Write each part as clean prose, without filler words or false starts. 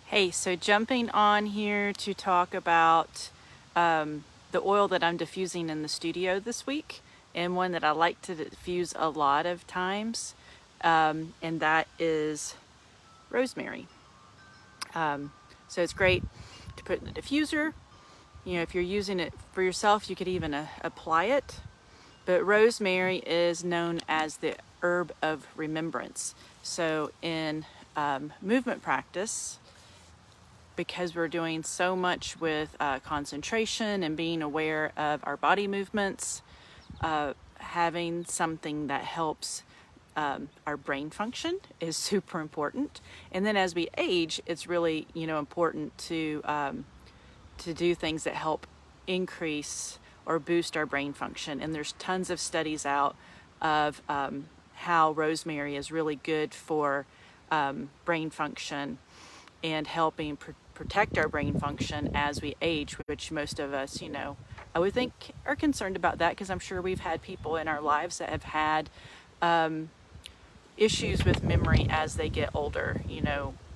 Hey, so jumping on here to talk about the oil that I'm diffusing in the studio this week, and one that I like to diffuse a lot of times, and that is rosemary. So it's great to put in the diffuser. You know, if you're using it for yourself, you could even apply it. But rosemary is known as the herb of remembrance. So in movement practice, because we're doing so much with concentration and being aware of our body movements, having something that helps our brain function is super important. And then as we age, it's really important to do things that help increase or boost our brain function. And there's tons of studies out of how rosemary is really good for brain function and helping protect our brain function as we age, which most of us, I would think are concerned about that, because I'm sure we've had people in our lives that have had issues with memory as they get older,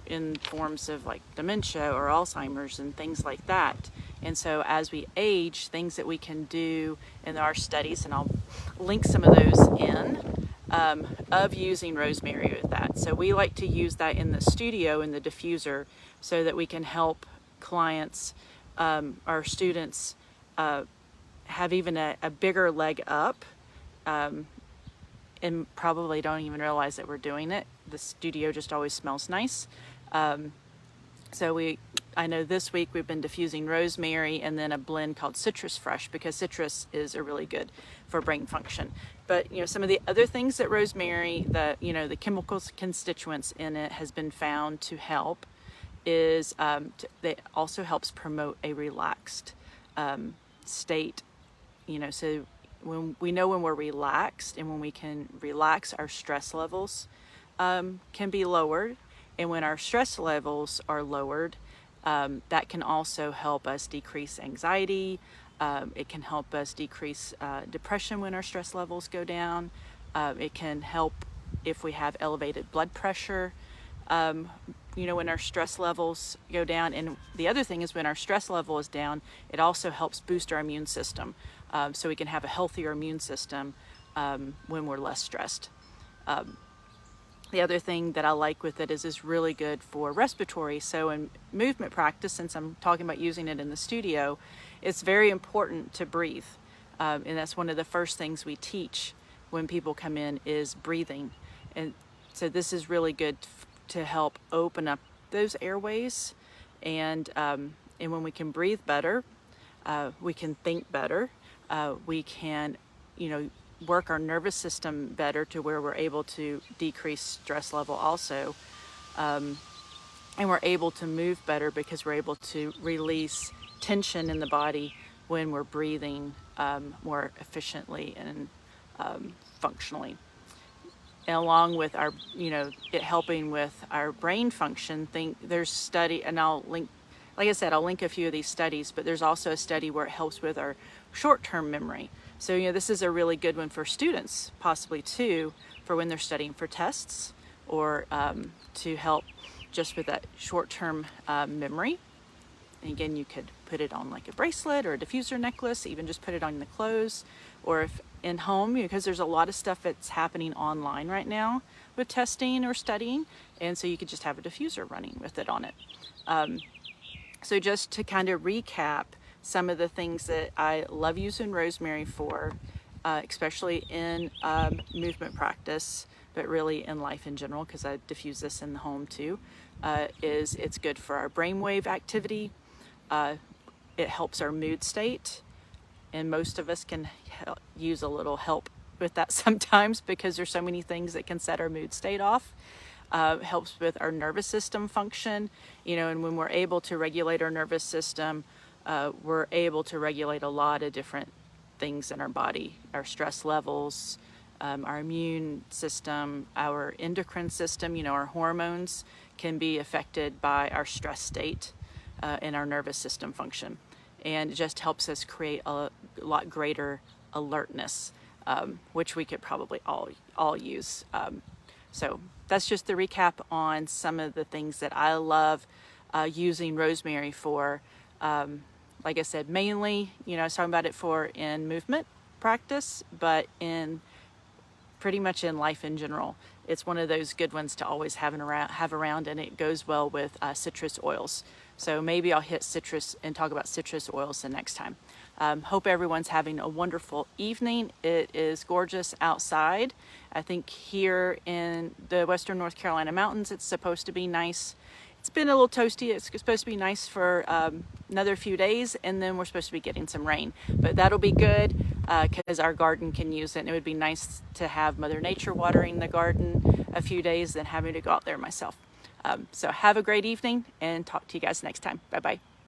in forms of like dementia or Alzheimer's and things like that. And so as we age, things that we can do in our studies, and I'll link some of those in, of using rosemary with that. So we like to use that in the studio, in the diffuser, so that we can help clients, our students, have even a bigger leg up, and probably don't even realize that we're doing it. The studio just always smells nice. So I know this week we've been diffusing rosemary and then a blend called Citrus Fresh, because citrus is a really good for brain function. But some of the other things that rosemary, the chemicals constituents in it, has been found to help is that also helps promote a relaxed state. So when we're relaxed, and when we can relax, our stress levels can be lowered. And when our stress levels are lowered, that can also help us decrease anxiety. It can help us decrease depression when our stress levels go down. It can help if we have elevated blood pressure, when our stress levels go down. And the other thing is, when our stress level is down, it also helps boost our immune system. So we can have a healthier immune system when we're less stressed. The other thing that I like with it is it's really good for respiratory. So in movement practice, since I'm talking about using it in the studio, it's very important to breathe. And that's one of the first things we teach when people come in, is breathing. And so this is really good to help open up those airways. And when we can breathe better, we can think better. We can, work our nervous system better, to where we're able to decrease stress level also. And we're able to move better, because we're able to release tension in the body when we're breathing more efficiently and functionally. And along with our, it helping with our brain function, there's study, and I'll link, like I said, I'll link a few of these studies, but there's also a study where it helps with our short-term memory. So, this is a really good one for students, possibly too, for when they're studying for tests, or to help just with that short-term memory. And again, you could put it on like a bracelet or a diffuser necklace, even just put it on the clothes, or if in home, because there's a lot of stuff that's happening online right now with testing or studying, and so you could just have a diffuser running with it on it. So just to kind of recap some of the things that I love using rosemary for, especially in movement practice, but really in life in general, because I diffuse this in the home too, is it's good for our brainwave activity. It helps our mood state, and most of us can use a little help with that sometimes, because there's so many things that can set our mood state off. Helps with our nervous system function, and when we're able to regulate our nervous system, we're able to regulate a lot of different things in our body, our stress levels, our immune system, our endocrine system, our hormones can be affected by our stress state and our nervous system function. And it just helps us create a lot greater alertness, which we could probably all use. So that's just the recap on some of the things that I love using rosemary for, like I said, mainly, I was talking about it for in movement practice, but in pretty much in life in general. It's one of those good ones to always have around, and it goes well with citrus oils. So maybe I'll hit citrus and talk about citrus oils the next time. Hope everyone's having a wonderful evening. It is gorgeous outside. I think here in the western North Carolina mountains, it's supposed to be nice. It's been a little toasty. It's supposed to be nice for another few days, and then we're supposed to be getting some rain. But that'll be good because our garden can use it. And it would be nice to have Mother Nature watering the garden a few days than having to go out there myself. So have a great evening, and talk to you guys next time. Bye-bye.